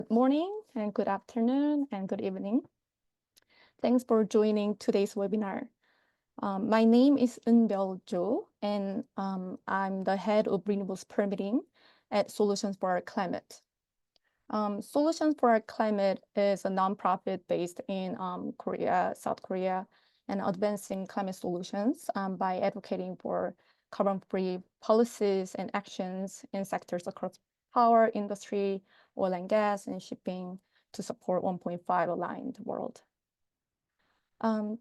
Good morning and good afternoon and good evening. Thanks for joining today's webinar. My name is Eunbeol Jo, and I'm the head of renewables permitting at Solutions for Our Climate. Solutions for Our Climate is a nonprofit based in South Korea, and advancing climate solutions by advocating for carbon-free policies and actions in sectors across power industry, oil and gas, and shipping to support 1.5 aligned world.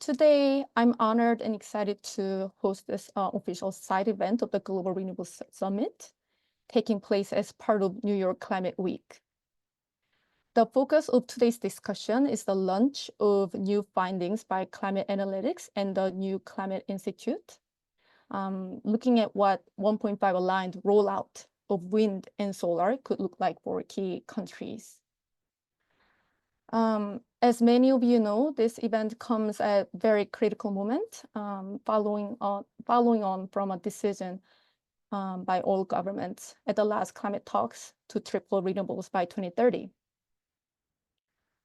Today, I'm honored and excited to host this official side event of the Global Renewables Summit, taking place as part of New York Climate Week. The focus of today's discussion is the launch of new findings by Climate Analytics and the NewClimate Institute, looking at what 1.5 aligned rollout of wind and solar could look like for key countries. As many of you know, this event comes at a very critical moment, following on from a decision by all governments at the last climate talks to triple renewables by 2030.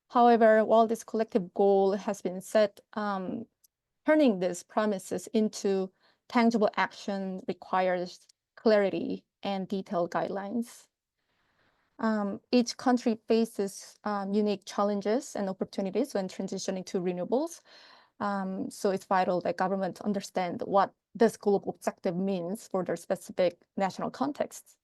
However, while this collective goal has been set, turning these promises into tangible action requires clarity and detailed guidelines. Each country faces unique challenges and opportunities when transitioning to renewables. So it's vital that governments understand what this global objective means for their specific national contexts.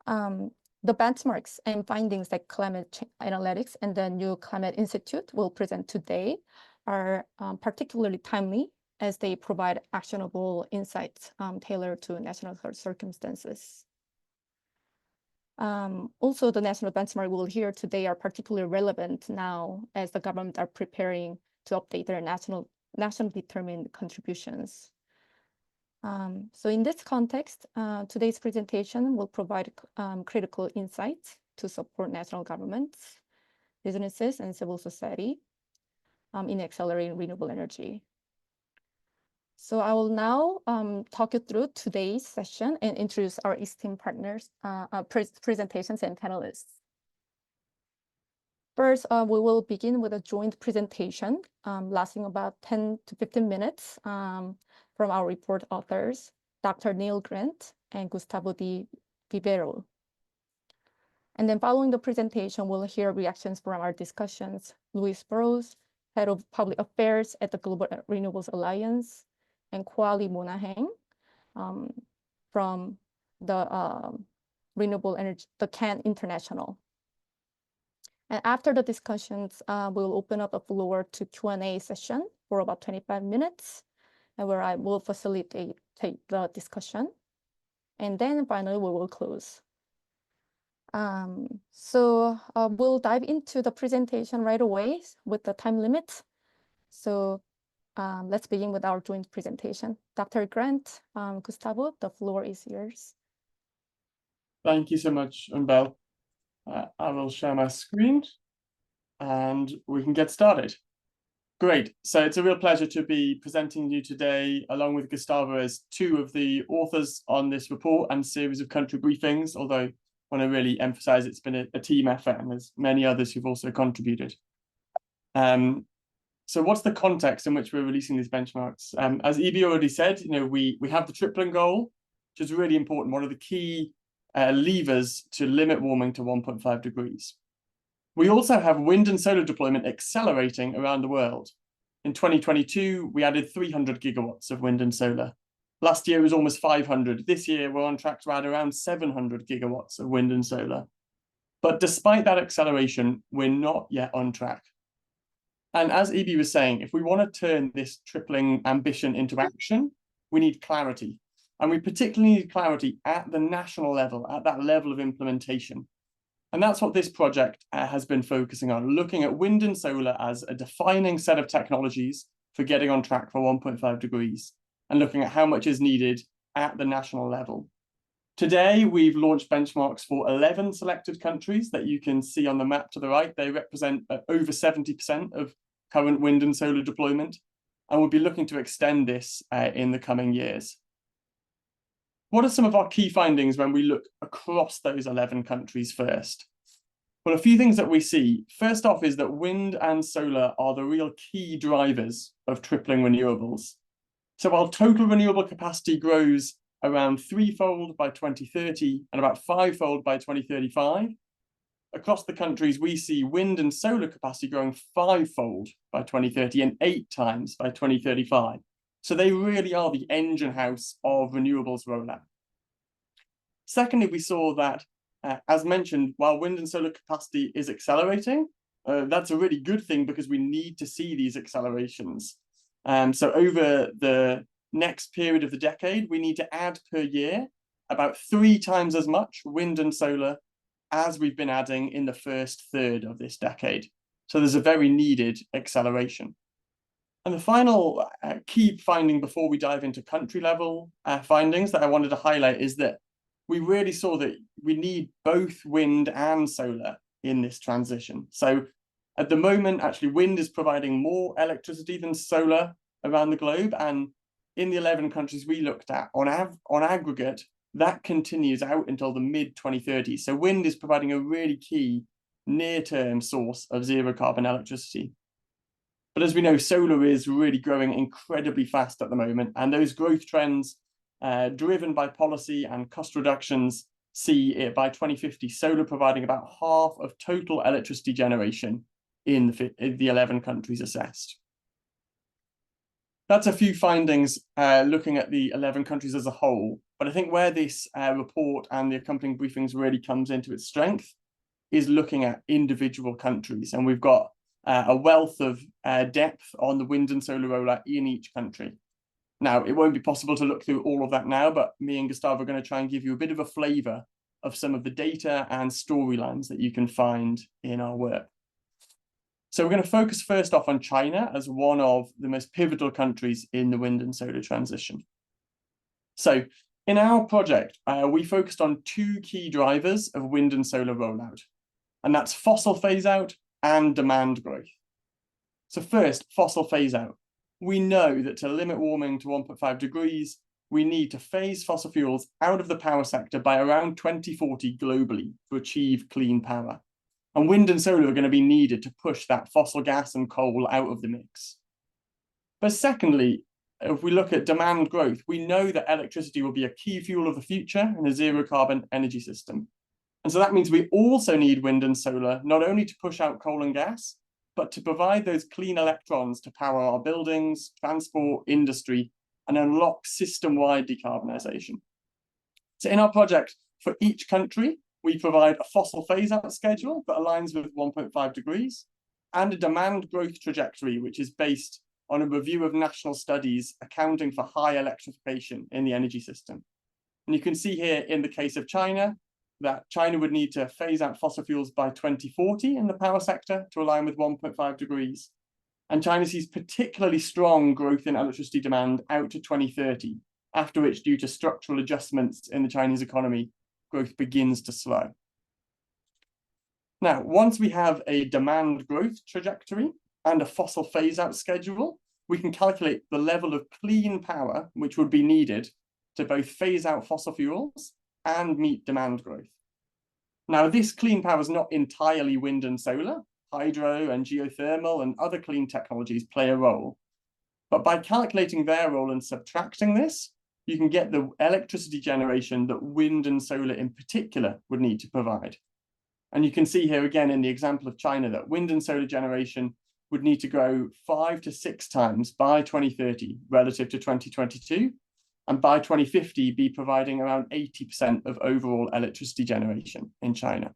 The benchmarks and findings that Climate Analytics and the NewClimate Institute will present today are particularly timely as they provide actionable insights tailored to national circumstances. Also, the national benchmark we'll hear today are particularly relevant now as the government are preparing to update their nationally determined contributions. So in this context, today's presentation will provide critical insights to support national governments, businesses, and civil society in accelerating renewable energy. So I will now talk you through today's session and introduce our esteemed partners, presentations and panelists. First, we will begin with a joint presentation lasting about 10 to 15 minutes from our report authors, Dr. Neil Grant and Gustavo Di Vivero. And then following the presentation, we'll hear reactions from our discussions, Luis Burrows, Head of Public Affairs at the Global Renewables Alliance, and Kwali Monaheng from the Renewable Energy, the CAN International. And after the discussions, we'll open up the floor to Q&A session for about 25 minutes, and where I will facilitate the discussion. And then finally, we will close. So we'll dive into the presentation right away with the time limit. So let's begin with our joint presentation. Dr. Grant, Gustavo, the floor is yours. Thank you so much, Eunbeol. I will share my screen and we can get started. Great. So it's a real pleasure to be presenting you today, along with Gustavo, as two of the authors on this report and series of country briefings, although I want to really emphasize it's been a team effort and there's many others who've also contributed. So what's the context in which we're releasing these benchmarks? As Evie already said, we have the tripling goal, which is really important, one of the key levers to limit warming to 1.5 degrees. We also have wind and solar deployment accelerating around the world. In 2022, we added 300 gigawatts of wind and solar. Last year was almost 500. This year, we're on track to add around 700 gigawatts of wind and solar. But despite that acceleration, we're not yet on track. And as Evie was saying, if we want to turn this tripling ambition into action, we need clarity. And we particularly need clarity at the national level, at that level of implementation. And that's what this project has been focusing on, looking at wind and solar as a defining set of technologies for getting on track for 1.5 degrees, and looking at how much is needed at the national level. Today, we've launched benchmarks for 11 selected countries that you can see on the map to the right. They represent over 70% of current wind and solar deployment, and we'll be looking to extend this in the coming years. What are some of our key findings when we look across those 11 countries first? Well, a few things that we see. First off is that wind and solar are the real key drivers of tripling renewables. So while total renewable capacity grows around threefold by 2030 and about fivefold by 2035, across the countries, we see wind and solar capacity growing fivefold by 2030 and 8 times by 2035. So they really are the engine house of renewables rollout. Secondly, we saw that, as mentioned, while wind and solar capacity is accelerating, that's a really good thing because we need to see these accelerations. So over the next period of the decade, we need to add per year about 3 times as much wind and solar as we've been adding in the first third of this decade. So there's a very needed acceleration. And the final key finding before we dive into country level findings that I wanted to highlight is that we really saw that we need both wind and solar in this transition. So at the moment, actually, wind is providing more electricity than solar around the globe. And in the 11 countries we looked at, on aggregate, that continues out until the mid-2030s. So wind is providing a really key near-term source of zero carbon electricity. But as we know, solar is really growing incredibly fast at the moment. And those growth trends driven by policy and cost reductions see it by 2050, solar providing about half of total electricity generation in the 11 countries assessed. That's a few findings looking at the 11 countries as a whole. But I think where this report and the accompanying briefings really comes into its strength is looking at individual countries. And we've got a wealth of depth on the wind and solar rollout in each country. Now, it won't be possible to look through all of that now, but me and Gustavo are going to try and give you a bit of a flavor of some of the data and storylines that you can find in our work. So we're going to focus first off on China as one of the most pivotal countries in the wind and solar transition. So in our project, we focused on 2 key drivers of wind and solar rollout, and that's fossil phase out and demand growth. So first, fossil phase out. We know that to limit warming to 1.5 degrees, we need to phase fossil fuels out of the power sector by around 2040 globally to achieve clean power. And wind and solar are going to be needed to push that fossil gas and coal out of the mix. But secondly, if we look at demand growth, we know that electricity will be a key fuel of the future in a zero carbon energy system. And so that means we also need wind and solar, not only to push out coal and gas, but to provide those clean electrons to power our buildings, transport, industry, and unlock system-wide decarbonisation. So in our project, for each country, we provide a fossil phase-out schedule that aligns with 1.5 degrees, and a demand growth trajectory, which is based on a review of national studies accounting for high electrification in the energy system. And you can see here in the case of China, that China would need to phase out fossil fuels by 2040 in the power sector to align with 1.5 degrees. And China sees particularly strong growth in electricity demand out to 2030, after which, due to structural adjustments in the Chinese economy, growth begins to slow. Now, once we have a demand growth trajectory and a fossil phase-out schedule, we can calculate the level of clean power which would be needed to both phase out fossil fuels and meet demand growth. Now, this clean power is not entirely wind and solar. Hydro and geothermal and other clean technologies play a role. But by calculating their role and subtracting this, you can get the electricity generation that wind and solar in particular would need to provide. And you can see here again in the example of China that wind and solar generation would need to grow 5 to 6 times by 2030 relative to 2022, and by 2050 be providing around 80% of overall electricity generation in China.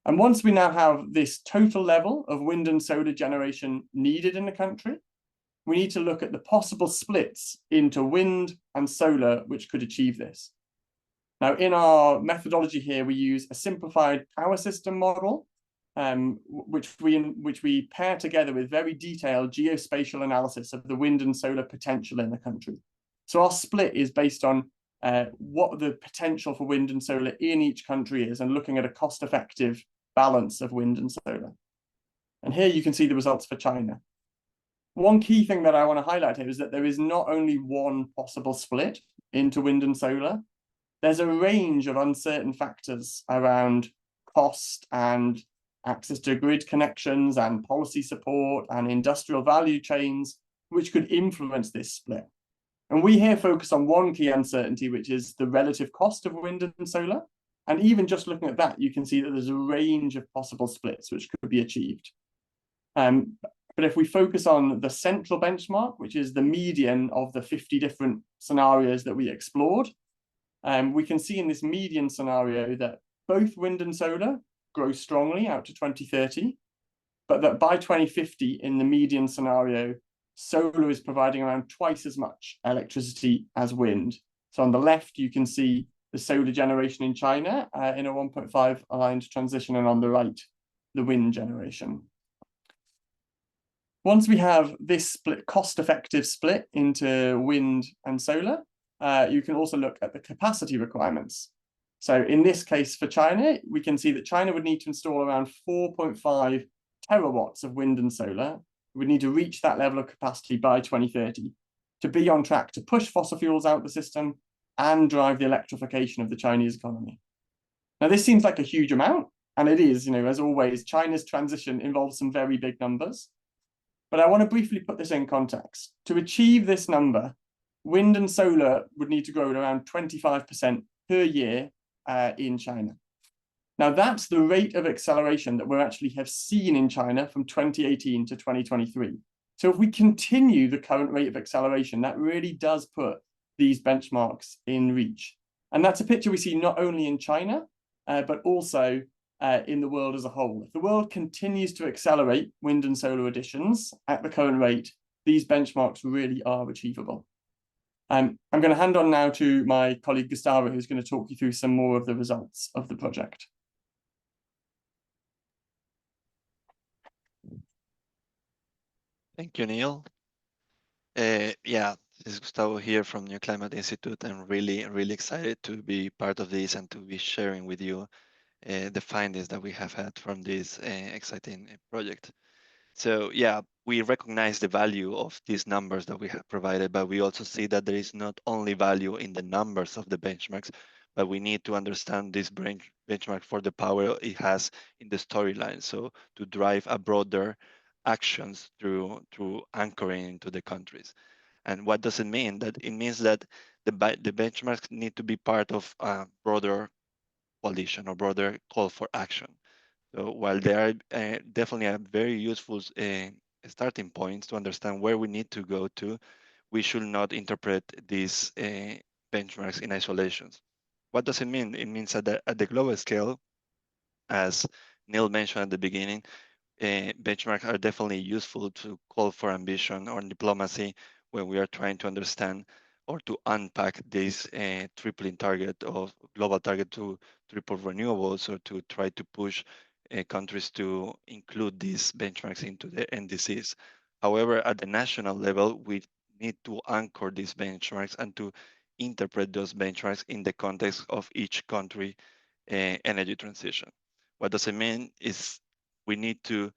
And once we now have this total level of wind and solar generation needed in the country, we need to look at the possible splits into wind and solar which could achieve this. Now, in our methodology here, we use a simplified power system model, which we pair together with very detailed geospatial analysis of the wind and solar potential in the country. So our split is based on what the potential for wind and solar in each country is, and looking at a cost-effective balance of wind and solar. And here you can see the results for China. One key thing that I want to highlight here is that there is not only one possible split into wind and solar. There's a range of uncertain factors around cost and access to grid connections and policy support and industrial value chains, which could influence this split. And we here focus on one key uncertainty, which is the relative cost of wind and solar. And even just looking at that, you can see that there's a range of possible splits which could be achieved. But if we focus on the central benchmark, which is the median of the 50 different scenarios that we explored, we can see in this median scenario that both wind and solar grow strongly out to 2030, but that by 2050 in the median scenario, solar is providing around twice as much electricity as wind. So on the left, you can see the solar generation in China in a 1.5 aligned transition, and on the right, the wind generation. Once we have this split, cost-effective split into wind and solar, you can also look at the capacity requirements. So in this case for China, we can see that China would need to install around 4.5 terawatts of wind and solar. We would need to reach that level of capacity by 2030 to be on track to push fossil fuels out of the system and drive the electrification of the Chinese economy. Now, this seems like a huge amount, and it is, as always, China's transition involves some very big numbers. But I want to briefly put this in context. To achieve this number, wind and solar would need to grow at around 25% per year in China. Now, that's the rate of acceleration that we actually have seen in China from 2018 to 2023. So if we continue the current rate of acceleration, that really does put these benchmarks in reach. And that's a picture we see not only in China, but also in the world as a whole. If the world continues to accelerate wind and solar additions at the current rate, these benchmarks really are achievable. I'm going to hand on now to my colleague Gustavo, who's going to talk you through some more of the results of the project. Thank you, Neil. Yeah, this is Gustavo here from NewClimate Institute. I'm really excited to be part of this and to be sharing with you the findings that we have had from this exciting project. So yeah, we recognize the value of these numbers that we have provided, but we also see that there is not only value in the numbers of the benchmarks, but we need to understand this benchmark for the power it has in the storyline. So to drive a broader actions through anchoring into the countries. And what does it mean? That it means that the benchmarks need to be part of a broader coalition or broader call for action. So while they are definitely a very useful starting points to understand where we need to go to, we should not interpret these benchmarks in isolations. What does it mean? It means that at the global scale, as Neil mentioned at the beginning, benchmarks are definitely useful to call for ambition or diplomacy when we are trying to understand or to unpack this tripling target of global target to triple renewables, or to try to push countries to include these benchmarks into the NDCs. However, at the national level, we need to anchor these benchmarks and to interpret those benchmarks in the context of each country energy transition. What does it mean is we need to,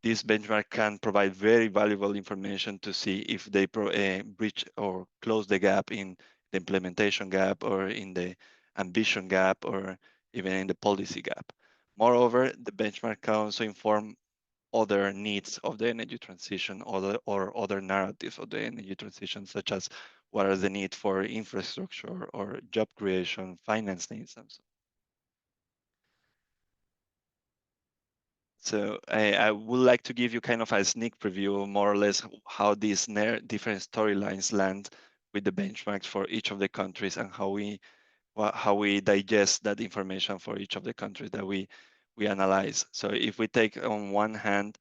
this benchmark can provide very valuable information to see if they breach or close the gap in the implementation gap, or in the ambition gap, or even in the policy gap. Moreover, the benchmark can also inform other needs of the energy transition, or other narratives of the energy transition, such as what are the need for infrastructure or job creation, finance needs, and so on. So I would like to give you kind of a sneak preview, more or less, how these different storylines land with the benchmarks for each of the countries, and how we digest that information for each of the countries that we analyze. So if we take on one hand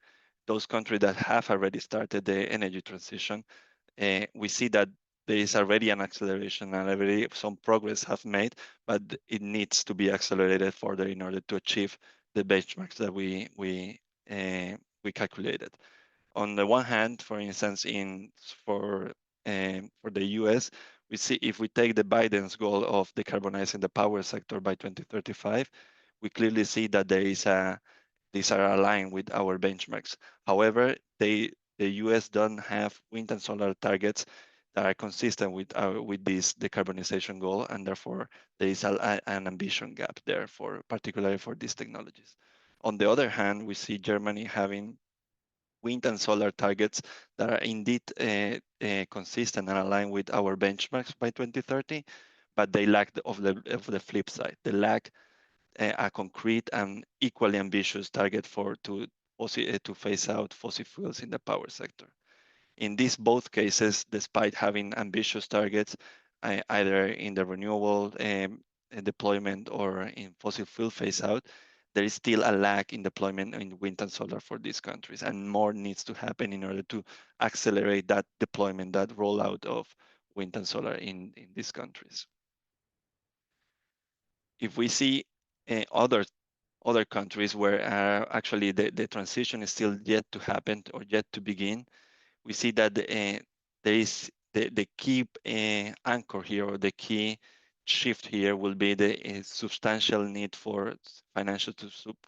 those countries that have already started the energy transition, we see that there is already an acceleration and already some progress have made, but it needs to be accelerated further in order to achieve the benchmarks that we calculated. On the one hand, for instance, for the US, we see if we take the Biden's goal of decarbonizing the power sector by 2035, we clearly see that these are aligned with our benchmarks. However, the US don't have wind and solar targets that are consistent with this decarbonization goal, and therefore there is an ambition gap there, particularly for these technologies. On the other hand, we see Germany having wind and solar targets that are indeed consistent and aligned with our benchmarks by 2030, but they lack of the flip side. They lack a concrete and equally ambitious target to phase out fossil fuels in the power sector. In these both cases, despite having ambitious targets, either in the renewable deployment or in fossil fuel phase out, there is still a lag in deployment in wind and solar for these countries, and more needs to happen in order to accelerate that deployment, that rollout of wind and solar in these countries. If we see other countries where actually the transition is still yet to happen or yet to begin, we see that there is the key anchor here, or the key shift here, will be the substantial need for financial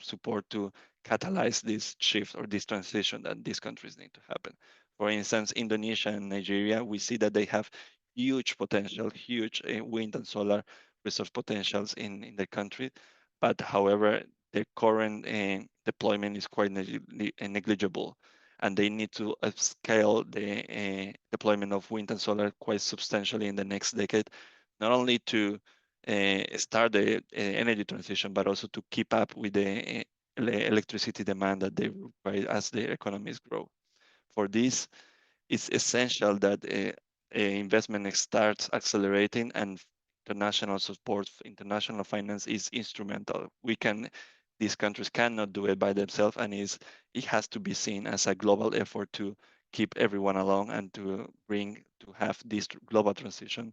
support to catalyze this shift or this transition that these countries need to happen. For instance, Indonesia and Nigeria, we see that they have huge potential, huge wind and solar resource potentials in their country, but however, their current deployment is quite negligible, and they need to scale the deployment of wind and solar quite substantially in the next decade, not only to start the energy transition, but also to keep up with the electricity demand that they require as their economies grow. For this, it's essential that investment starts accelerating, and international support, international finance is instrumental. These countries cannot do it by themselves, and it has to be seen as a global effort to keep everyone along and to have this global transition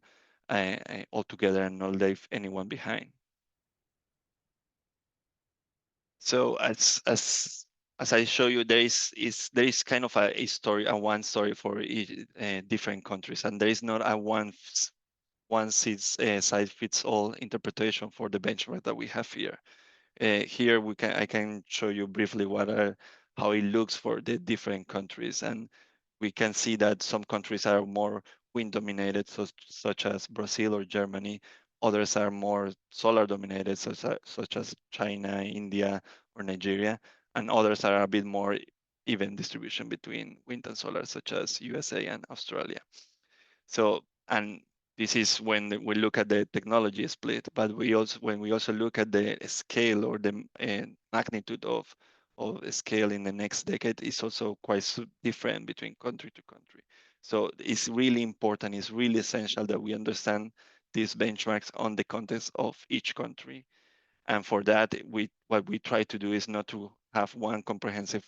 all together and not leave anyone behind. So as I show you, there is kind of a one story for each, different countries, and there is not a one size fits all interpretation for the benchmark that we have here. Here I can show you briefly how it looks for the different countries, and we can see that some countries are more wind dominated, such as Brazil or Germany. Others are more solar dominated, such as China, India, or Nigeria, and others are a bit more even distribution between wind and solar, such as USA and Australia. So, and this is when we look at the technology split, but when we also look at the scale or the magnitude of scale in the next decade, is also quite different between country to country. So it's really important, it's really essential that we understand these benchmarks on the context of each country. And for that, what we try to do is not to have one comprehensive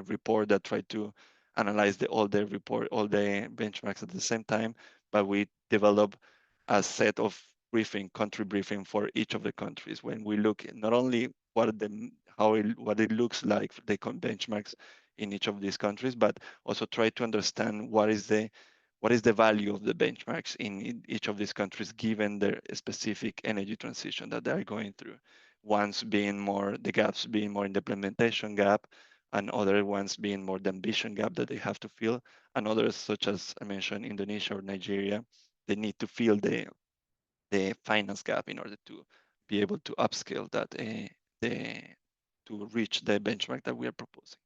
report that try to analyze all the benchmarks at the same time, but we develop a set of country briefing for each of the countries. When we look not only what it looks like, the benchmarks in each of these countries, but also try to understand what is the value of the benchmarks in each of these countries, given their specific energy transition that they are going through. The gaps being more in the implementation gap, and other ones being more the ambition gap that they have to fill, and others, such as I mentioned, Indonesia or Nigeria, they need to fill the finance gap in order to be able to upscale that to reach the benchmark that we are proposing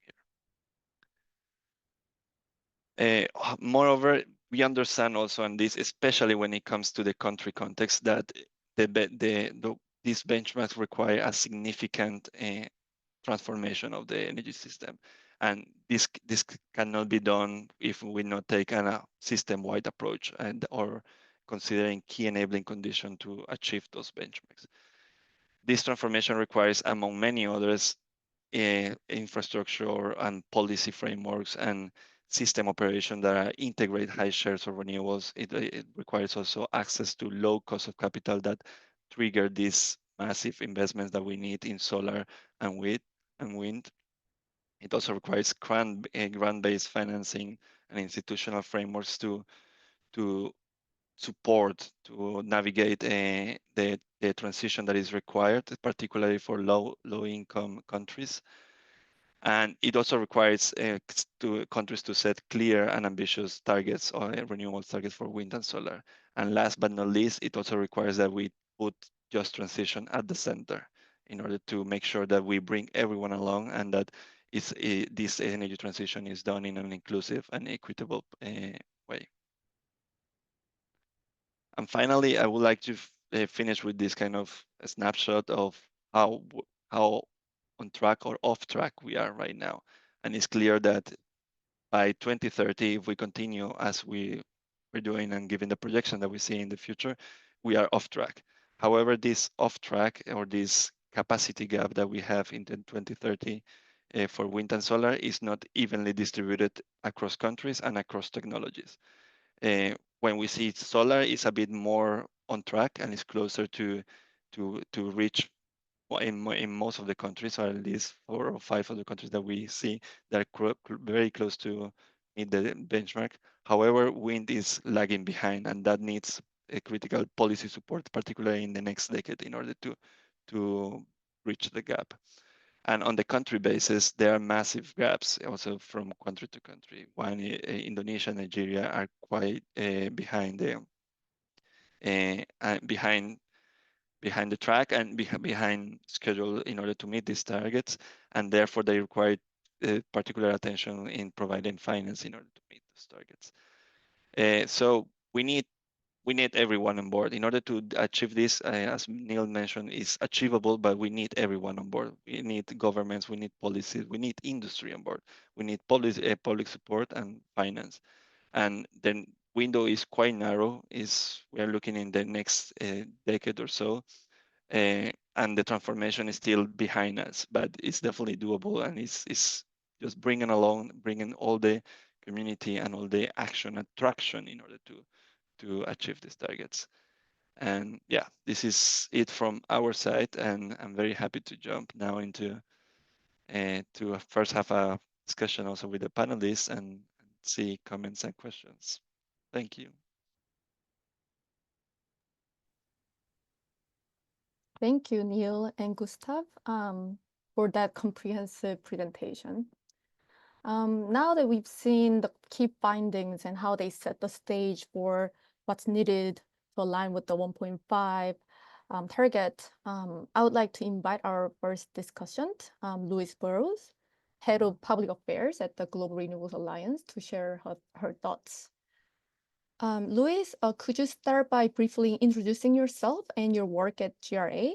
here. Moreover, we understand also, and this especially when it comes to the country context, that these benchmarks require a significant transformation of the energy system, and this cannot be done if we not take a system-wide approach or considering key enabling conditions to achieve those benchmarks. This transformation requires, among many others, infrastructure and policy frameworks and system operation that integrate high shares of renewables. It requires also access to low cost of capital that trigger these massive investments that we need in solar and wind. It also requires grant-based financing and institutional frameworks to support, to navigate the transition that is required, particularly for low-income countries. And it also requires countries to set clear and ambitious targets or renewable targets for wind and solar. And last but not least, it also requires that we put just transition at the center in order to make sure that we bring everyone along and that this energy transition is done in an inclusive and equitable way. And finally, I would like to finish with this kind of a snapshot of how on track or off track we are right now. And it's clear that by 2030, if we continue as we're doing and given the projection that we see in the future, we are off track. However, this off track or this capacity gap that we have in 2030 for wind and solar is not evenly distributed across countries and across technologies. When we see solar is a bit more on track and is closer to reach in most of the countries, or at least 4 or 5 of the countries that we see, they're very close to meet the benchmark. However, wind is lagging behind, and that needs a critical policy support, particularly in the next decade, in order to reach the gap. And on the country basis, there are massive gaps also from country to country. One, Indonesia and Nigeria are quite behind the track and behind schedule in order to meet these targets, and therefore they require particular attention in providing finance in order to meet those targets. So we need everyone on board in order to achieve this. As Neil mentioned, is achievable, but we need everyone on board. We need governments, we need policies, we need industry on board. We need policy, public support and finance. And the window is quite narrow. We are looking in the next decade or so, and the transformation is still behind us, but it's definitely doable, and it's just bringing all the community and all the action and traction in order to achieve these targets. And yeah, this is it from our side, and I'm very happy to jump now into to first have a discussion also with the panelists and see comments and questions. Thank you. Thank you, Neil and Gustav, for that comprehensive presentation. Now that we've seen the key findings and how they set the stage for what's needed to align with the 1.5 target, I would like to invite our first discussant, Louise Burrows, Head of Public Affairs at the Global Renewables Alliance, to share her thoughts. Louise, could you start by briefly introducing yourself and your work at GRA?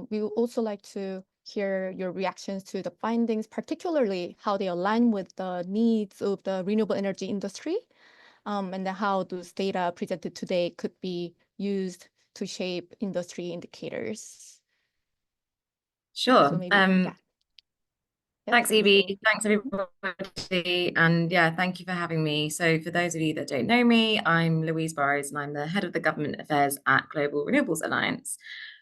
We would also like to hear your reactions to the findings, particularly how they align with the needs of the renewable energy industry, and then how those data presented today could be used to shape industry indicators. Sure. So maybe, yeah. Thanks, Evie. Thanks, everybody. And yeah, thank you for having me. So for those of you that don't know me, I'm Louise Burrows, and I'm the Head of the Government Affairs at Global Renewables Alliance.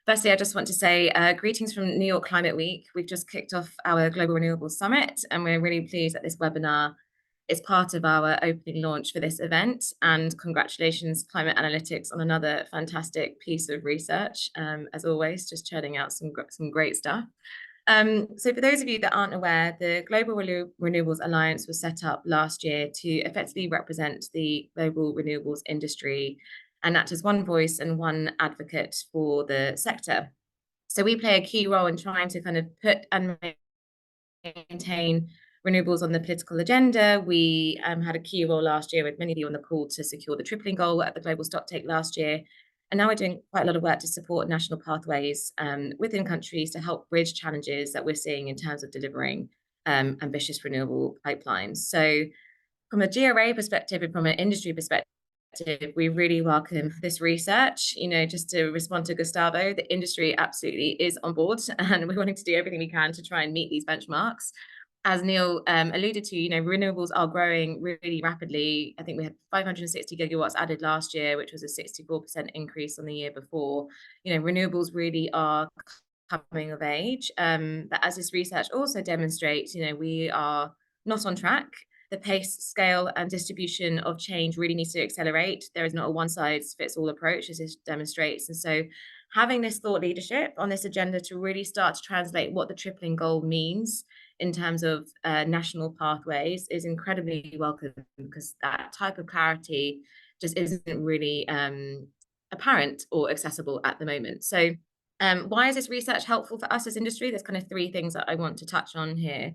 Firstly, I just want to say greetings from New York Climate Week. We've just kicked off our Global Renewables Summit, and we're really pleased that this webinar is part of our opening launch for this event. And congratulations, Climate Analytics, on another fantastic piece of research. As always, just churning out some great stuff. So for those of you that aren't aware, the Global Renewables Alliance was set up last year to effectively represent the global renewables industry and act as one voice and one advocate for the sector. So we play a key role in trying to kind of put and maintain renewables on the political agenda. We had a key role last year with many of you on the call to secure the tripling goal at the global stocktake last year. And now we're doing quite a lot of work to support national pathways within countries to help bridge challenges that we're seeing in terms of delivering ambitious renewable pipelines. So from a GRA perspective and from an industry perspective, we really welcome this research. You know, just to respond to Gustavo, the industry absolutely is on board, and we're wanting to do everything we can to try and meet these benchmarks. As Neil alluded to, you know, renewables are growing really rapidly. I think we had 560 gigawatts added last year, which was a 64% increase on the year before. You know, renewables really are coming of age. But as this research also demonstrates, you know, we are not on track. The pace, scale, and distribution of change really needs to accelerate. There is not a one-size-fits-all approach, as this demonstrates. And so having this thought leadership on this agenda to really start to translate what the tripling goal means in terms of national pathways is incredibly welcome, because that type of clarity just isn't really apparent or accessible at the moment. So why is this research helpful for us as industry? There's kind of three things that I want to touch on here.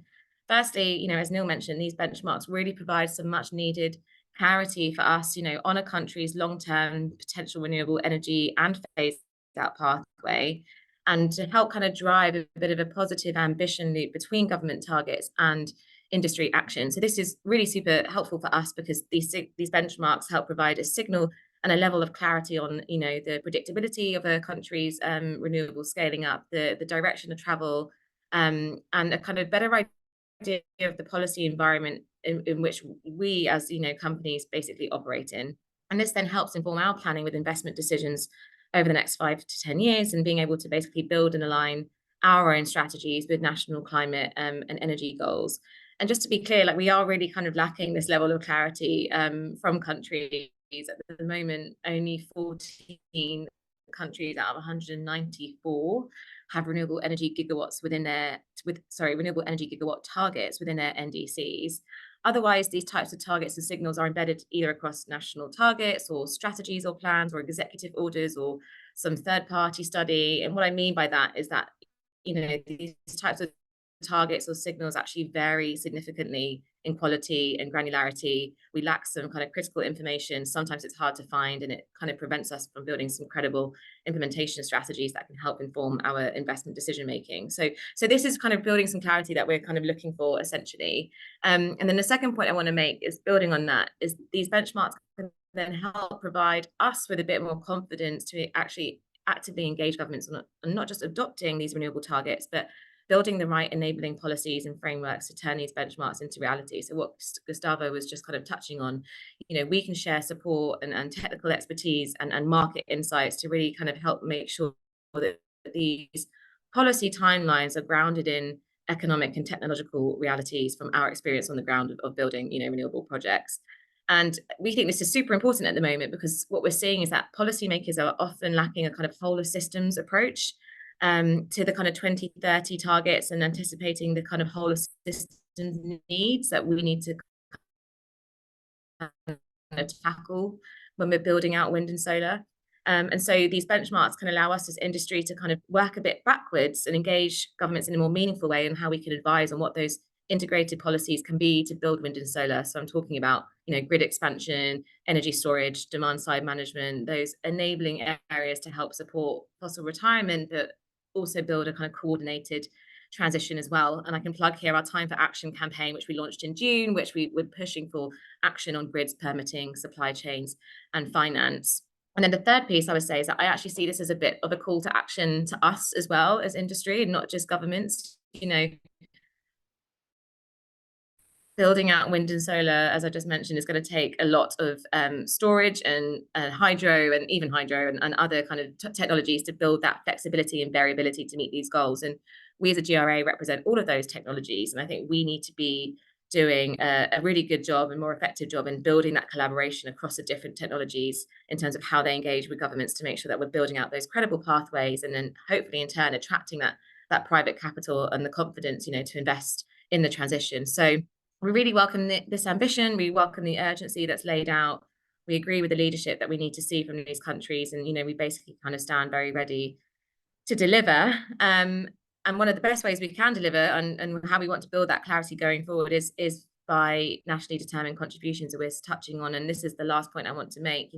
Firstly, as Neil mentioned, these benchmarks really provide some much needed clarity for us, on a country's long-term potential renewable energy and phase out pathway, and to help kind of drive a bit of a positive ambition loop between government targets and industry action. So this is really super helpful for us, because these benchmarks help provide a signal and a level of clarity on, the predictability of a country's renewable scaling up, the direction of travel, and a kind of better idea of the policy environment in which we as companies basically operate in. And this then helps inform our planning with investment decisions over the next 5 to 10 years, and being able to basically build and align our own strategies with national climate and energy goals. And just to be clear, we are really kind of lacking this level of clarity from countries. At the moment, only 14 countries out of 194 have renewable energy gigawatts renewable energy gigawatt targets within their NDCs. Otherwise, these types of targets and signals are embedded either across national targets or strategies or plans or executive orders or some third-party study. And what I mean by that is that, these types of targets or signals actually vary significantly in quality and granularity. We lack some kind of critical information. Sometimes it's hard to find, and it kind of prevents us from building some credible implementation strategies that can help inform our investment decision making. So this is kind of building some clarity that we're kind of looking for, essentially. And then the second point I want to make is, building on that, is these benchmarks can then help provide us with a bit more confidence to actually actively engage governments on not just adopting these renewable targets, but building the right enabling policies and frameworks to turn these benchmarks into reality. So what Gustavo was just kind of touching on, we can share support and technical expertise and market insights to really kind of help make sure that these policy timelines are grounded in economic and technological realities from our experience on the ground of building, renewable projects. And we think this is super important at the moment, because what we're seeing is that policymakers are often lacking a kind of whole of systems approach to the kind of 2030 targets, and anticipating the kind of whole of systems needs that we need to tackle when we're building out wind and solar. And so these benchmarks can allow us as industry to kind of work a bit backwards and engage governments in a more meaningful way, and how we can advise on what those integrated policies can be to build wind and solar. So I'm talking about, grid expansion, energy storage, demand side management, those enabling areas to help support fossil retirement, but also build a kind of coordinated transition as well. And I can plug here our Time for Action campaign, which we launched in June, which we're pushing for action on grids, permitting, supply chains, and finance. And then the third piece I would say is that I actually see this as a bit of a call to action to us as well as industry, and not just governments. Building out wind and solar, as I just mentioned, is going to take a lot of storage and hydro, and even hydro and other kind of technologies to build that flexibility and variability to meet these goals. And we as a GRA represent all of those technologies. And I think we need to be doing a really good job and more effective job in building that collaboration across the different technologies in terms of how they engage with governments, to make sure that we're building out those credible pathways, and then hopefully in turn attracting that private capital and the confidence, to invest in the transition. So we really welcome this ambition. We welcome the urgency that's laid out. We agree with the leadership that we need to see from these countries, and we basically kind of stand very ready to deliver. And one of the best ways we can deliver, and how we want to build that clarity going forward, is by nationally determined contributions that we're touching on. And this is the last point I want to make.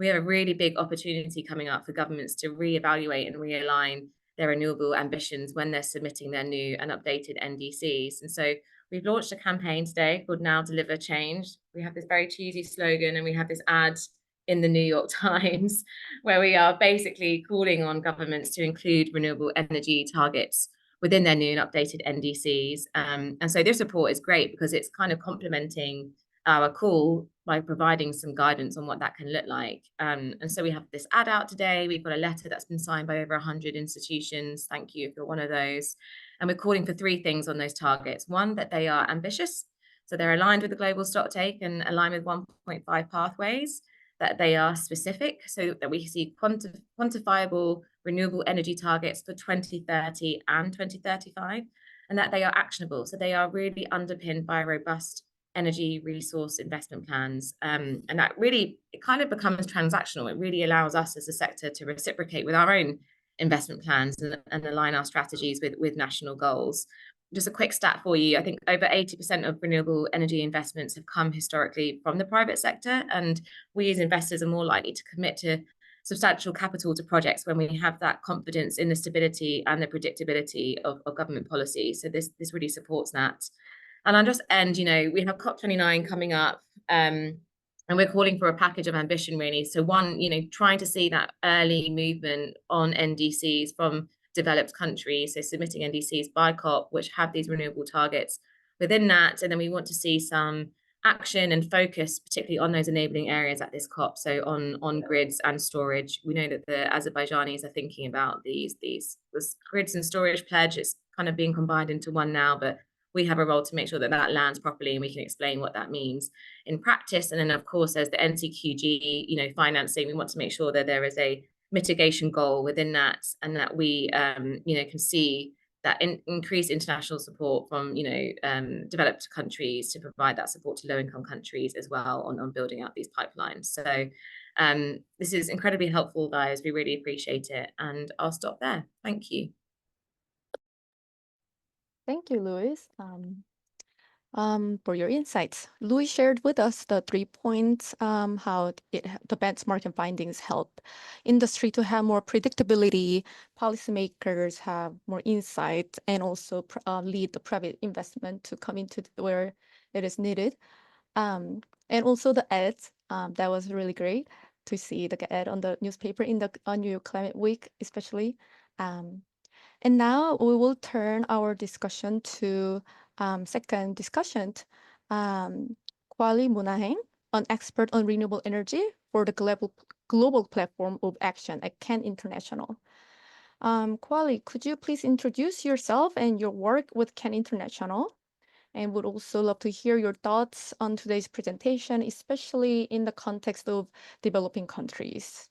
We have a really big opportunity coming up for governments to reevaluate and realign their renewable ambitions when they're submitting their new and updated NDCs. And so we've launched a campaign today called Now Deliver Change. We have this very cheesy slogan, and we have this ad in the New York Times where we are basically calling on governments to include renewable energy targets within their new and updated NDCs. And so this report is great because it's kind of complementing our call by providing some guidance on what that can look like. And so we have this ad out today. We've got a letter that's been signed by over 100 institutions. Thank you if you're one of those. And we're calling for 3 things on those targets. One, that they are ambitious. So they're aligned with the global stocktake and aligned with 1.5 pathways, that they are specific, so that we see quantifiable renewable energy targets for 2030 and 2035, and that they are actionable. So they are really underpinned by robust energy resource investment plans. And that really, it kind of becomes transactional. It really allows us as a sector to reciprocate with our own investment plans and align our strategies with national goals. Just a quick stat for you. I think over 80% of renewable energy investments have come historically from the private sector. And we as investors are more likely to commit to substantial capital to projects when we have that confidence in the stability and the predictability of government policy. So this really supports that. And I'll just end, we have COP29 coming up, and we're calling for a package of ambition, really. So one, trying to see that early movement on NDCs from developed countries, so submitting NDCs by COP, which have these renewable targets within that. And then we want to see some action and focus, particularly on those enabling areas at this COP, so on grids and storage. We know that the Azerbaijanis are thinking about this grids and storage pledge. It's kind of being combined into one now, but we have a role to make sure that that lands properly and we can explain what that means in practice. And then, of course, there's the NCQG, financing. We want to make sure that there is a mitigation goal within that, and that we, can see that increased international support from, developed countries to provide that support to low-income countries as well on building out these pipelines. So this is incredibly helpful, guys. We really appreciate it. And I'll stop there. Thank you. Thank you, Louise, for your insights. Louise shared with us the 3 points, how the benchmarking findings help industry to have more predictability, policymakers have more insight, and also lead the private investment to come into where it is needed. And also the ads, that was really great to see the ad on the newspaper in the New Climate Week, especially. And now we will turn our discussion to second discussion, Kwali Munaheng, an expert on renewable energy for the global platform of action at CAN International. Kwali, could you please introduce yourself and your work with CAN International? And would also love to hear your thoughts on today's presentation, especially in the context of developing countries.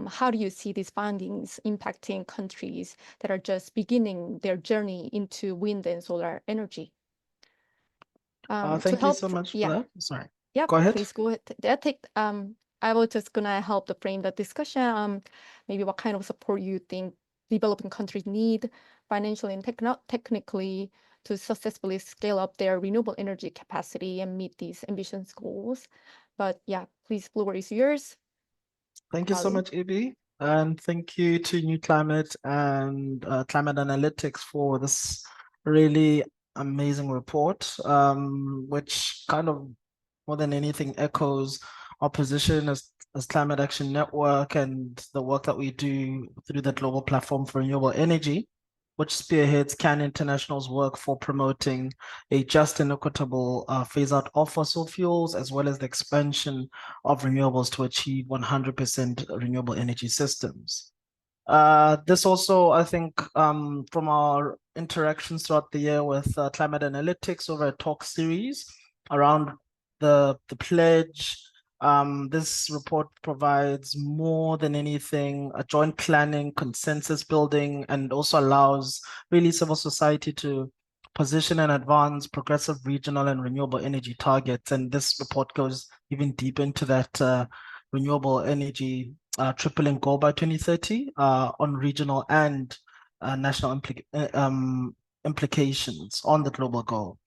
How do you see these findings impacting countries that are just beginning their journey into wind and solar energy? Thank you so much for that. Sorry. Yeah, go ahead. Please go ahead. I was just gonna help to frame the discussion. Maybe what kind of support you think developing countries need financially and technically to successfully scale up their renewable energy capacity and meet these ambitious goals. But yeah, please, floor is yours. Thank you so much, Ibi. And thank you to NewClimate and Climate Analytics for this really amazing report, which kind of more than anything echoes our position as Climate Action Network and the work that we do through the Global Platform for Renewable Energy, which spearheads CAN International's work for promoting a just and equitable phase out of fossil fuels, as well as the expansion of renewables to achieve 100% renewable energy systems. This also, I think, from our interactions throughout the year with Climate Analytics over a talk series around the pledge, this report provides more than anything a joint planning, consensus building, and also allows really civil society to position and advance progressive regional and renewable energy targets. And this report goes even deeper into that renewable energy tripling goal by 2030 on regional and national implications on the global goal.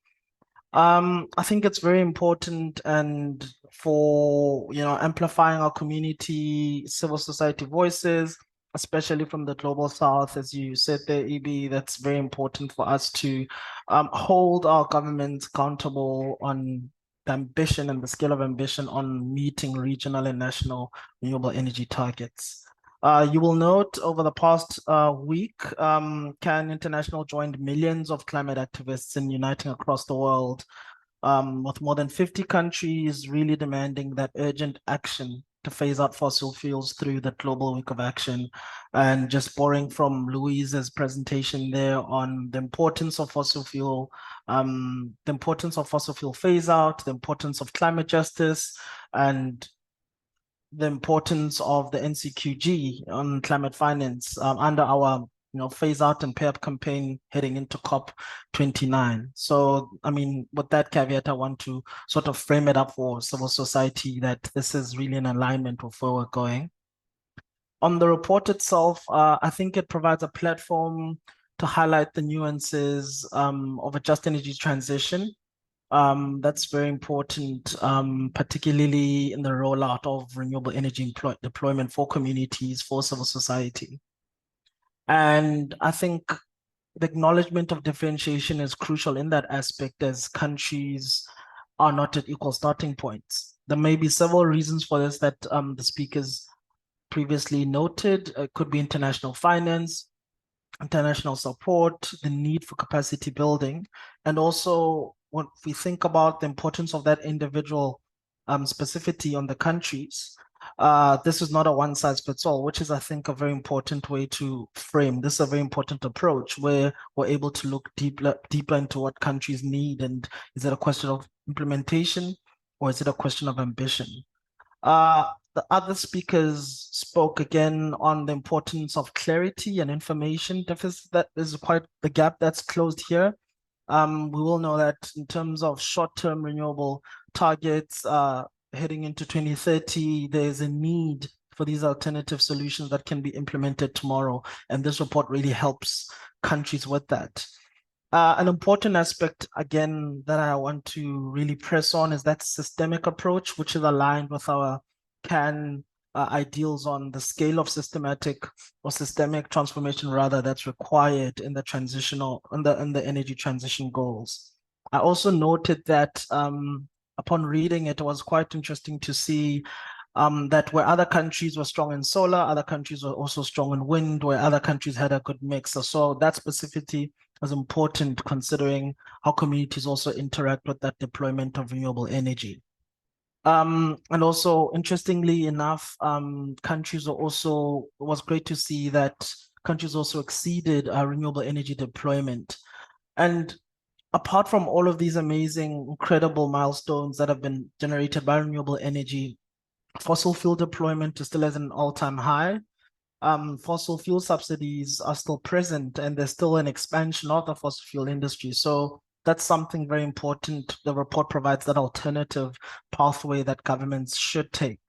I think it's very important and for amplifying our community, civil society voices, especially from the global south, as you said there, EB, that's very important for us to hold our governments accountable on the ambition and the scale of ambition on meeting regional and national renewable energy targets. You will note over the past week, CAN International joined millions of climate activists in uniting across the world, with more than 50 countries really demanding that urgent action to phase out fossil fuels through the Global Week of Action. And just borrowing from Louise's presentation there on the importance of fossil fuel, phase out, the importance of climate justice, and the importance of the NCQG on climate finance under our phase out and pay up campaign heading into COP29. So, I mean, with that caveat, I want to sort of frame it up for civil society that this is really in alignment with where we're going. On the report itself, I think it provides a platform to highlight the nuances of a just energy transition. That's very important, particularly in the rollout of renewable energy deployment for communities, for civil society. And I think the acknowledgement of differentiation is crucial in that aspect, as countries are not at equal starting points. There may be several reasons for this that the speakers previously noted. It could be international finance, international support, the need for capacity building, and also when we think about the importance of that individual specificity on the countries, this is not a one size fits all, which is, I think, a very important way to frame. This is a very important approach where we're able to look deeper into what countries need. And is it a question of implementation or is it a question of ambition? The other speakers spoke again on the importance of clarity and information deficit. That is quite the gap that's closed here. We will know that in terms of short-term renewable targets heading into 2030, there's a need for these alternative solutions that can be implemented tomorrow. And this report really helps countries with that. An important aspect, again, that I want to really press on is that systemic approach, which is aligned with our CAN ideals on the scale of systematic or systemic transformation, rather, that's required in the transitional, in the energy transition goals. I also noted that upon reading it, it was quite interesting to see that where other countries were strong in solar, other countries were also strong in wind, where other countries had a good mix. So that specificity is important, considering how communities also interact with that deployment of renewable energy. And also, interestingly enough, countries are also, it was great to see that countries also exceeded renewable energy deployment. And apart from all of these amazing, incredible milestones that have been generated by renewable energy, fossil fuel deployment is still at an all-time high. Fossil fuel subsidies are still present, and there's still an expansion of the fossil fuel industry. So that's something very important. The report provides that alternative pathway that governments should take.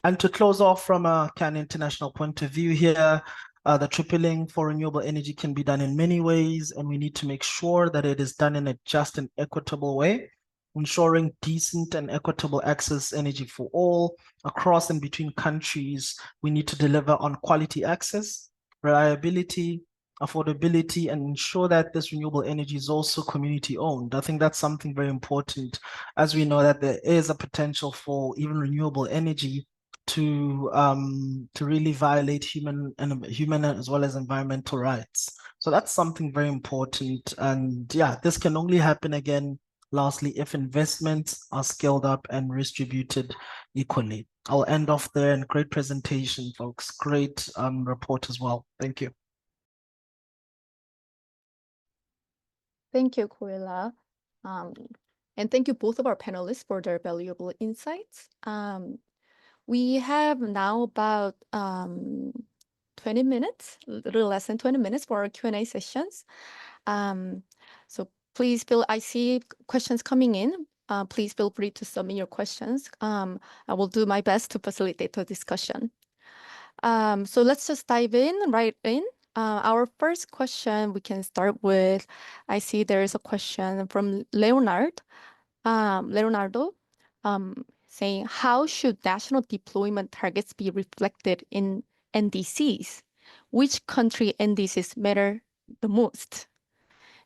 And to close off from a CAN international point of view here, the tripling for renewable energy can be done in many ways, and we need to make sure that it is done in a just and equitable way, ensuring decent and equitable access energy for all across and between countries. We need to deliver on quality access, reliability, affordability, and ensure that this renewable energy is also community owned. I think that's something very important, as we know that there is a potential for even renewable energy to really violate human as well as environmental rights. So that's something very important. And yeah, this can only happen again, lastly, if investments are scaled up and redistributed equally. I'll end off there, and great presentation, folks. Great report as well. Thank you. Thank you, Koila. And thank you both of our panelists for their valuable insights. We have now about 20 minutes, a little less than 20 minutes for our Q&A sessions. So please I see questions coming in. Please feel free to submit your questions. I will do my best to facilitate the discussion. So let's just dive right in. Our first question, we can start with, I see there is a question from Leonardo, saying, how should national deployment targets be reflected in NDCs? Which country NDCs matter the most?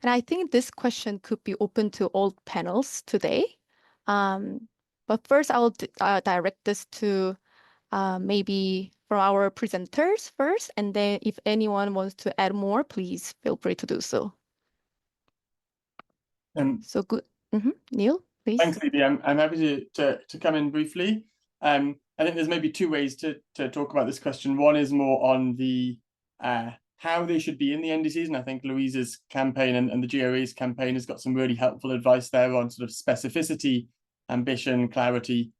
And I think this question could be open to all panels today. But first, I'll direct this to maybe from our presenters first, and then if anyone wants to add more, please feel free to do so. So good. Neil, please. Thanks, Evie. I'm happy to come in briefly. I think there's maybe two ways to talk about this question. One is more on the how they should be in the NDCs, and I think Louise's campaign and the GRA's campaign has got some really helpful advice there on sort of specificity, ambition, clarity.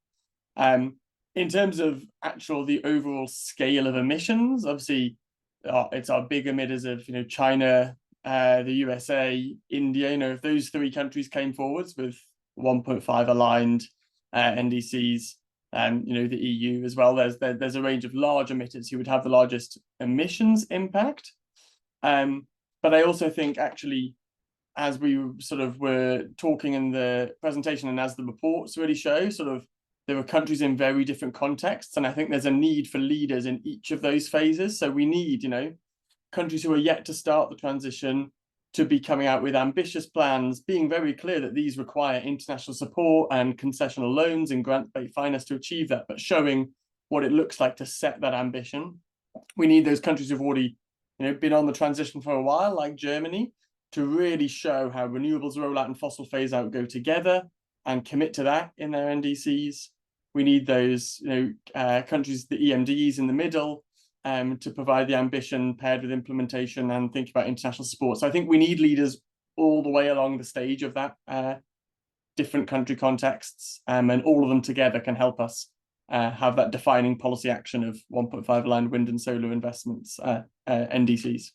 In terms of the overall scale of emissions, obviously it's our big emitters of, you know, China, the USA, India. You know, if those three countries came forwards with 1.5 aligned NDCs, you know, the EU as well, there's a range of large emitters who would have the largest emissions impact. But I also think, actually, as we sort of were talking in the presentation and as the reports really show, sort of there are countries in very different contexts, and I think there's a need for leaders in each of those phases. So we need, you know, countries who are yet to start the transition to be coming out with ambitious plans, being very clear that these require international support and concessional loans and grant-based finance to achieve that, but showing what it looks like to set that ambition. We need those countries who've already, you know, been on the transition for a while, like Germany, to really show how renewables rollout and fossil phase out go together and commit to that in their NDCs. We need those, you know, countries, the EMDs in the middle, to provide the ambition paired with implementation and think about international support. So I think we need leaders all the way along the stage of that different country contexts, and all of them together can help us have that defining policy action of 1.5 aligned wind and solar investments, NDCs.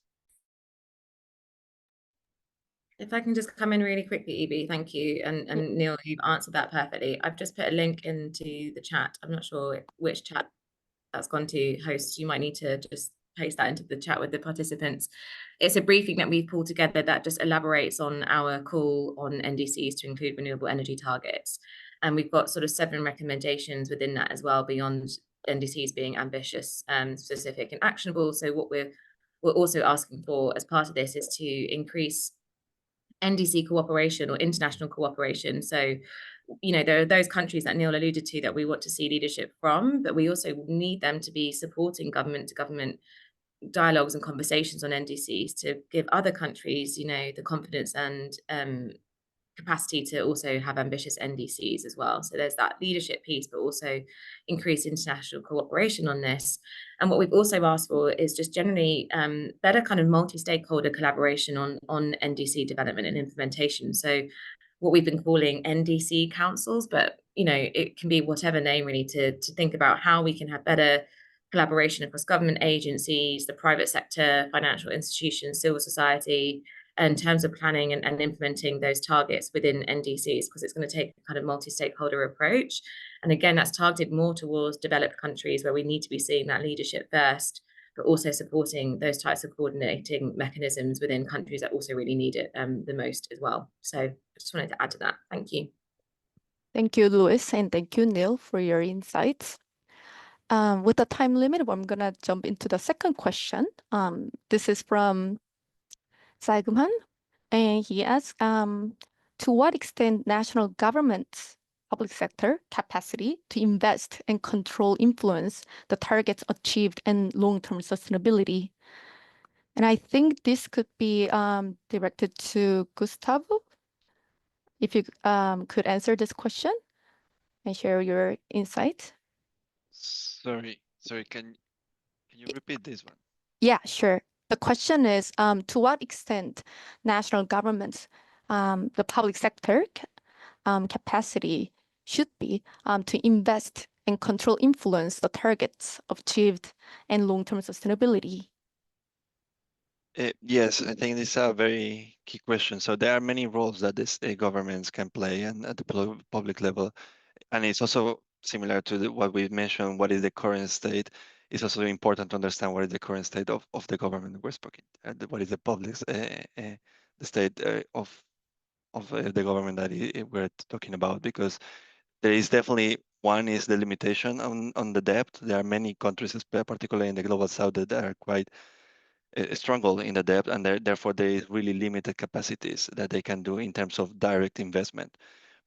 If I can just come in really quickly, Evie, thank you. And Neil, you've answered that perfectly. I've just put a link into the chat. I'm not sure which chat that's gone to. Hosts, you might need to just paste that into the chat with the participants. It's a briefing that we've pulled together that just elaborates on our call on NDCs to include renewable energy targets. And we've got sort of 7 recommendations within that as well, beyond NDCs being ambitious, specific and actionable. So what we're also asking for as part of this is to increase NDC cooperation or international cooperation. So, you know, there are those countries that Neil alluded to that we want to see leadership from, but we also need them to be supporting government to government dialogues and conversations on NDCs to give other countries, you know, the confidence and capacity to also have ambitious NDCs as well. So there's that leadership piece, but also increased international cooperation on this. And what we've also asked for is just generally better kind of multi-stakeholder collaboration on NDC development and implementation. So what we've been calling NDC councils, but, you know, it can be whatever name really, to think about how we can have better collaboration across government agencies, the private sector, financial institutions, civil society, in terms of planning and implementing those targets within NDCs, because it's going to take a kind of multi-stakeholder approach. And again, that's targeted more towards developed countries where we need to be seeing that leadership first, but also supporting those types of coordinating mechanisms within countries that also really need it the most as well. So I just wanted to add to that. Thank you. Thank you, Louis, and thank you, Neil, for your insights. With the time limit, I'm going to jump into the second question. This is from Saigumhan, and he asks, to what extent national governments, public sector capacity to invest and control influence the targets achieved and long-term sustainability? And I think this could be directed to Gustavo. If you could answer this question and share your insight. Sorry, can you repeat this one? Yeah, sure. The question is, to what extent national governments, the public sector capacity should be to invest and control influence the targets achieved and long-term sustainability? Yes, I think this is a very key question. So there are many roles that the governments can play and at the public level. And it's also similar to what we mentioned, what is the current state. It's also important to understand what is the current state of the government we're speaking, what is the public, the state of the government that we're talking about, because there is definitely, one is the limitation on the debt. There are many countries, particularly in the global south, that are quite struggle in the debt, and therefore there is really limited capacities that they can do in terms of direct investment.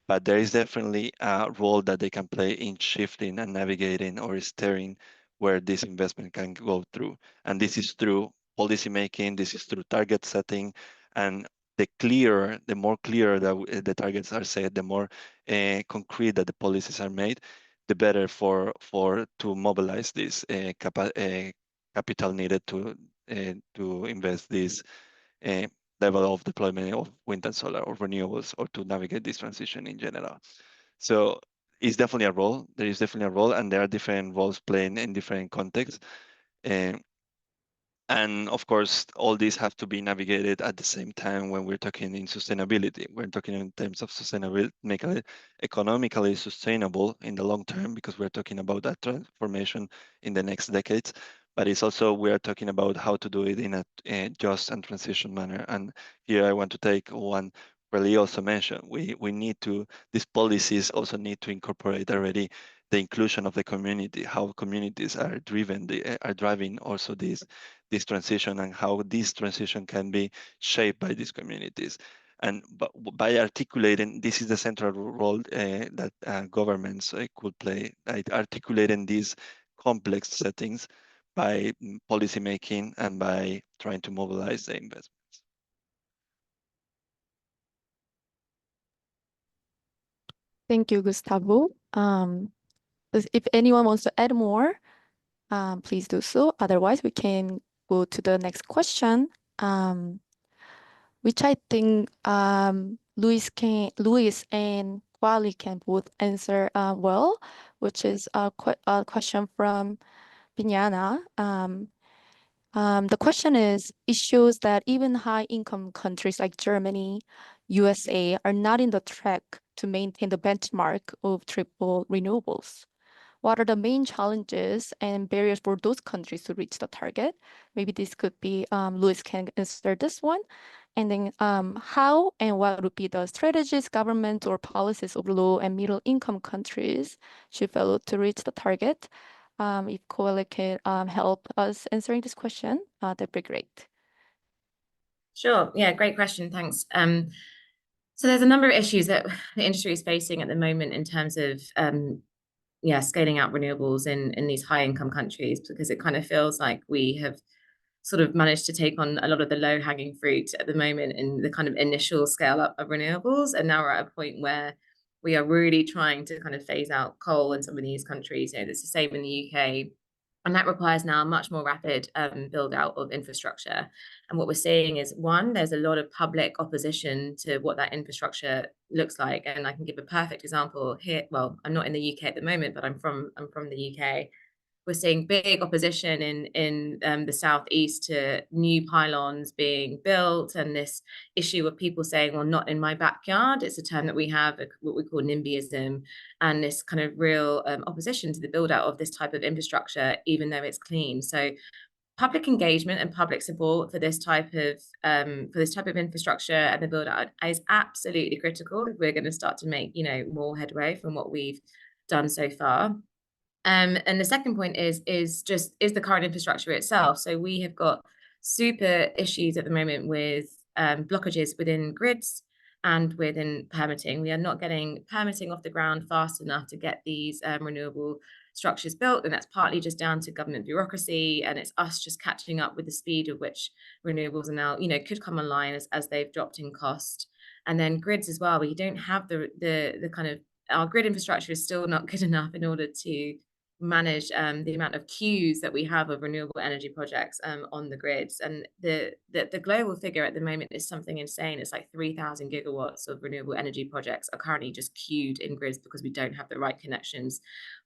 But there is definitely a role that they can play in shifting and navigating or steering where this investment can go through. And this is through policy making, this is through target setting, and the more clear that the targets are set, the more concrete that the policies are made, the better to mobilize this capital needed to invest this level of deployment of wind and solar or renewables, or to navigate this transition in general. So it's definitely a role. There is definitely a role, and there are different roles playing in different contexts. And And of course, all these have to be navigated at the same time when we're talking in sustainability. We're talking in terms of sustainability, make it economically sustainable in the long term, because we're talking about that transformation in the next decades. But it's also, we're talking about how to do it in a just and transition manner. And here I want to take one Relly also mentioned. We need to, these policies also need to incorporate already the inclusion of the community, how communities are driving also this transition, and how this transition can be shaped by these communities. And by articulating, this is the central role that governments could play, articulating these complex settings by policy making and by trying to mobilize the investments. Thank you, Gustavo. If anyone wants to add more, please do so. Otherwise, we can go to the next question, which I think Luis and Kwali can both answer well, which is a question from Piñana. The question is, it shows that even high-income countries like Germany, USA are not in the track to maintain the benchmark of triple renewables. What are the main challenges and barriers for those countries to reach the target? Maybe this could be, Luis can answer this one. And then how and what would be the strategies, government, or policies of low and middle income countries should follow to reach the target? If Koale can help us answering this question, that'd be great. Sure. Yeah, great question. Thanks. So there's a number of issues that the industry is facing at the moment in terms of scaling out renewables in these high income countries, because it kind of feels like we have sort of managed to take on a lot of the low hanging fruit at the moment in the kind of initial scale up of renewables. And now we're at a point where we are really trying to kind of phase out coal in some of these countries. You know, it's the same in the UK. And that requires now a much more rapid build out of infrastructure. And what we're seeing is, one, there's a lot of public opposition to what that infrastructure looks like. And I can give a perfect example here. Well, I'm not in the UK at the moment, but I'm from the UK. We're seeing big opposition in the southeast to new pylons being built, and this issue of people saying, well, not in my backyard. It's a term that we have, what we call NIMBYism, and this kind of real opposition to the build out of this type of infrastructure, even though it's clean. So public engagement and public support for this type of infrastructure and the build out is absolutely critical if we're going to start to make, you know, more headway from what we've done so far. And the second point is the current infrastructure itself. So we have got super issues at the moment with blockages within grids and within permitting. We are not getting permitting off the ground fast enough to get these renewable structures built, and that's partly just down to government bureaucracy, and it's us just catching up with the speed of which renewables are now, you know, could come online as they've dropped in cost. And then grids as well. We don't have the kind of, our grid infrastructure is still not good enough in order to manage the amount of queues that we have of renewable energy projects on the grids. And the global figure at the moment is something insane. It's like 3,000 gigawatts of renewable energy projects are currently just queued in grids because we don't have the right connections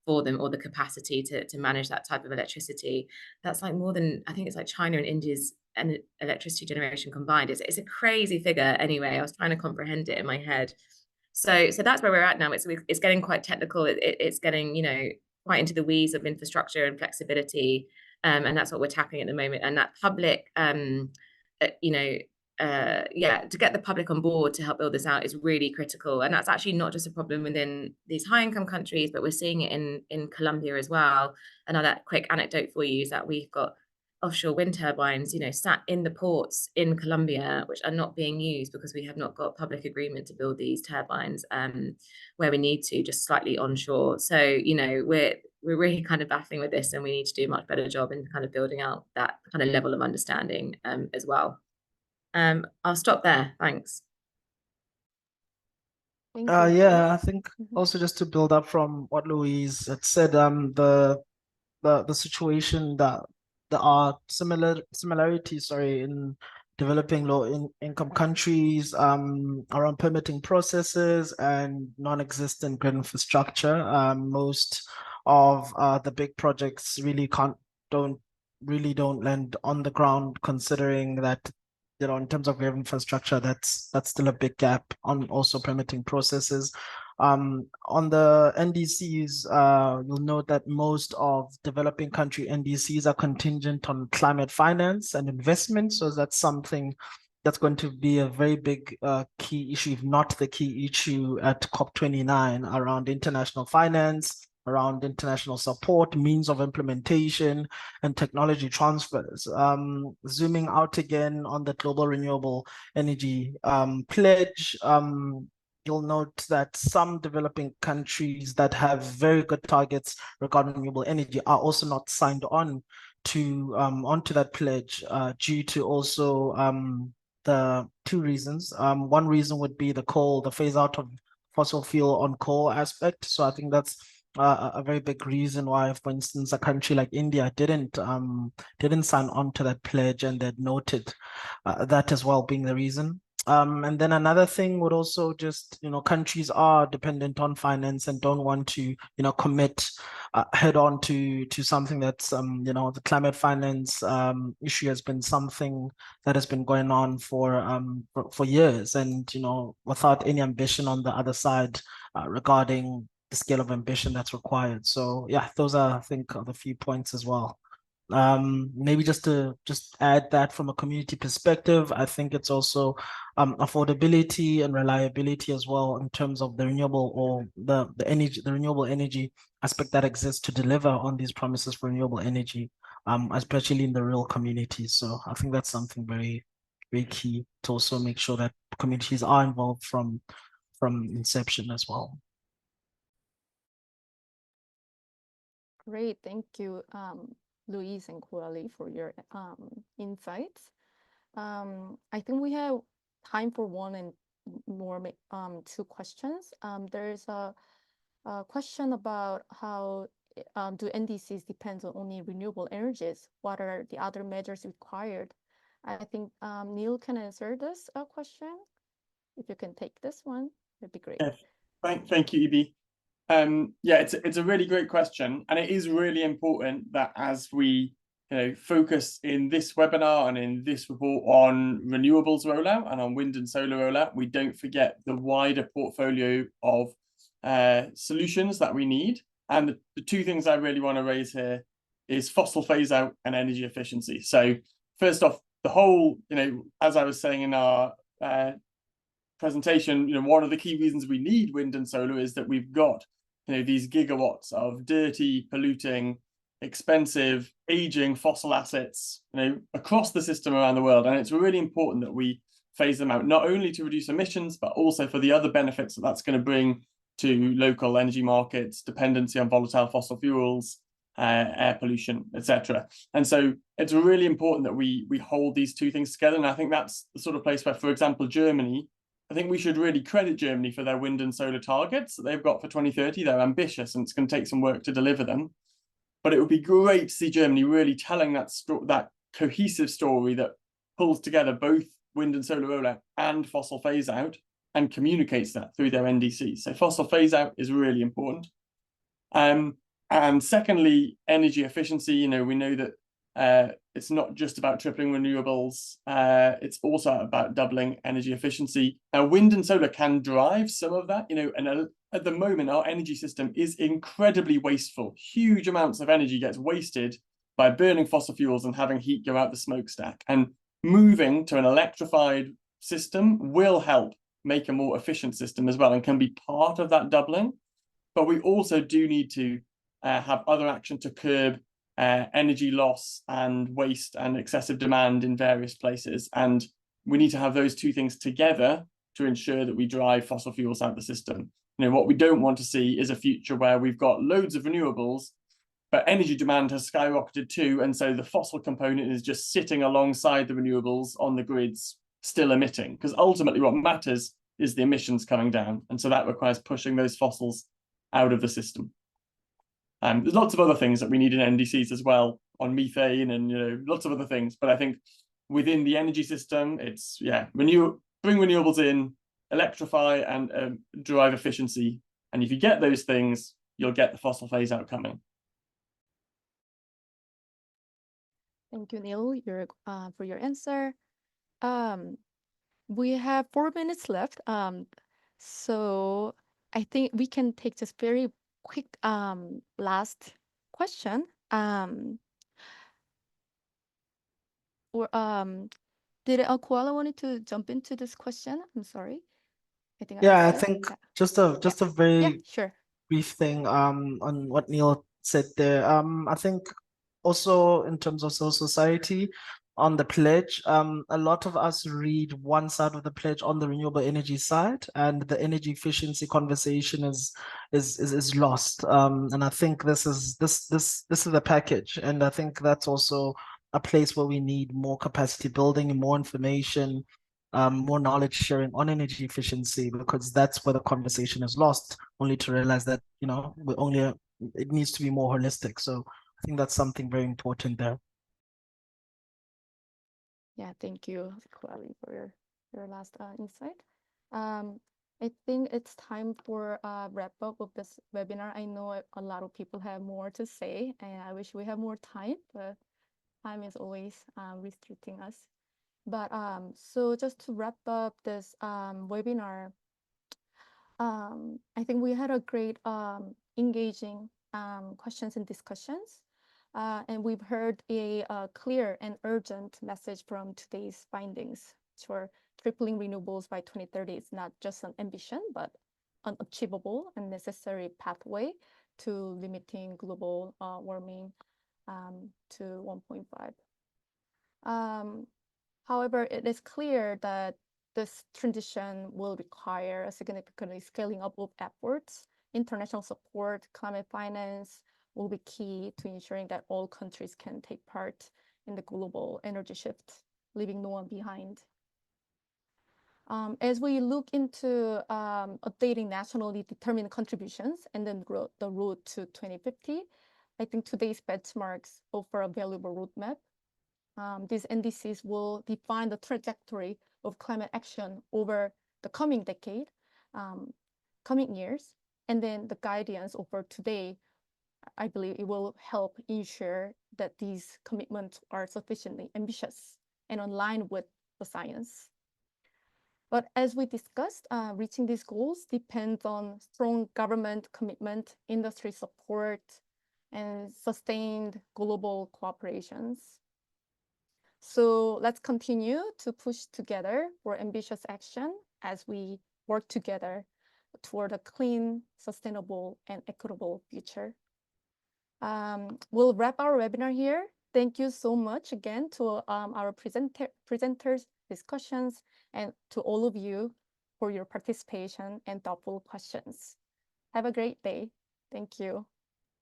for them or the capacity to manage that type of electricity. That's like more than, I think it's like China and India's electricity generation combined. It's a crazy figure anyway. I was trying to comprehend it in my head. So that's where we're at now. It's getting quite technical. It's getting, you know, quite into the weeds of infrastructure and flexibility, and that's what we're tackling at the moment. And that public, to get the public on board to help build this out is really critical. And that's actually not just a problem within these high-income countries, but we're seeing it in Colombia as well. Another quick anecdote for you is that we've got offshore wind turbines, you know, sat in the ports in Colombia, which are not being used because we have not got public agreement to build these turbines where we need to, just slightly onshore. So, you know, we're really kind of battling with this, and we need to do a much better job in kind of building out that kind of level of understanding as well. I'll stop there. Thanks. Thank you. Yeah, I think also just to build up from what Louise had said, the situation that there are similarities, in developing low-income countries around permitting processes and non-existent grid infrastructure. Most of the big projects really don't really don't land on the ground, considering that, in terms of grid infrastructure, that's still a big gap on also permitting processes. On the NDCs, you'll note that most of developing country NDCs are contingent on climate finance and investment. So that's something that's going to be a very big key issue, if not the key issue at COP29, around international finance, around international support, means of implementation, and technology transfers. Zooming out again on the global renewable energy pledge, you'll note that some developing countries that have very good targets regarding renewable energy are also not signed on to onto that pledge due to also the two reasons. One reason would be the phase out of fossil fuel on coal aspect. So I think that's a very big reason why, for instance, a country like India didn't sign on to that pledge, and they'd noted that as well being the reason. And then another thing would also just, countries are dependent on finance and don't want to, commit head on to something that's, the climate finance issue has been something that has been going on for years, and, without any ambition on the other side regarding the scale of ambition that's required. So yeah, those are, I think, the few points as well. Maybe just to add that from a community perspective, I think it's also affordability and reliability as well, in terms of the renewable or the renewable energy aspect that exists to deliver on these promises for renewable energy, especially in the rural communities. So I think that's something very, very key to also make sure that communities are involved from inception as well. Great, thank you, Louise and Coralie, for your insights. I think we have time for one and more two questions. There's a question about how do NDCs depend on only renewable energies? What are the other measures required? I think Neil can answer this question. If you can take this one, that'd be great. Yes. Thank you, Ibi. Yeah, it's a really great question, and it is really important that as we focus in this webinar and in this report on renewables rollout and on wind and solar rollout, we don't forget the wider portfolio of solutions that we need. And the two things I really want to raise here is fossil phase out and energy efficiency. So first off, the whole, as I was saying in our presentation, one of the key reasons we need wind and solar is that we've got these gigawatts of dirty, polluting, expensive, aging fossil assets across the system around the world, and it's really important that we phase them out, not only to reduce emissions but also for the other benefits that that's going to bring to local energy markets, dependency on volatile fossil fuels, air pollution, etc. And so it's really important that we hold these two things together, and I think that's the sort of place where, for example, Germany, I think we should really credit Germany for their wind and solar targets that they've got for 2030. They're ambitious, and it's going to take some work to deliver them. But it would be great to see Germany really telling that cohesive story that pulls together both wind and solar rollout and fossil phase out and communicates that through their NDCs. So fossil phase out is really important. And secondly, energy efficiency. We know that it's not just about tripling renewables, it's also about doubling energy efficiency. Now, wind and solar can drive some of that, and at the moment, our energy system is incredibly wasteful. Huge amounts of energy gets wasted by burning fossil fuels and having heat go out the smokestack. And moving to an electrified system will help make a more efficient system as well, and can be part of that doubling. But we also do need to have other action to curb energy loss and waste and excessive demand in various places. And we need to have those two things together to ensure that we drive fossil fuels out of the system. What we don't want to see is a future where we've got loads of renewables, but energy demand has skyrocketed too. And so the fossil component is just sitting alongside the renewables on the grids, still emitting, because ultimately what matters is the emissions coming down. And so that requires pushing those fossils out of the system. There's lots of other things that we need in NDCs as well, on methane and lots of other things. But I think within the energy system, it's bring renewables in, electrify, and drive efficiency. And if you get those things, you'll get the fossil phase out coming. Thank you, Neil, for your answer. We have 4 minutes left. So I think we can take just very quick last question. Did Koala wanted to jump into this question? I'm sorry. I think I Yeah, I missed it. think Yeah. just a Yeah, very sure. brief thing on what Neil said there. I think also in terms of civil society on the pledge, a lot of us read one side of the pledge on the renewable energy side, and the energy efficiency conversation is lost. And I think this is the package, and I think that's also a place where we need more capacity building and more information, more knowledge sharing on energy efficiency, because that's where the conversation is lost, only to realize that, it needs to be more holistic. So I think that's something very important there. Yeah, thank you, Kuali, for your last insight. I think it's time for a wrap up of this webinar. I know a lot of people have more to say, and I wish we have more time, but time is always restricting us. But so just to wrap up this webinar, I think we had a great engaging questions and discussions. And we've heard a clear and urgent message from today's findings. For tripling renewables by 2030 is not just an ambition, but an achievable and necessary pathway to limiting global warming to 1.5. However, it is clear that this transition will require a significantly scaling up of efforts. International support, climate finance will be key to ensuring that all countries can take part in the global energy shift, leaving no one behind. As we look into updating nationally determined contributions and then the road to 2050, I think today's benchmarks offer a valuable roadmap. These NDCs will define the trajectory of climate action over the coming decade, coming years, and then the guidance offered today, I believe it will help ensure that these commitments are sufficiently ambitious and aligned with the science. But as we discussed, reaching these goals depends on strong government commitment, industry support, and sustained global cooperations. So let's continue to push together for ambitious action as we work together toward a clean, sustainable, and equitable future. We'll wrap our webinar here. Thank you so much again to our presenters, discussions, and to all of you for your participation and thoughtful questions. Have a great day. Thank you.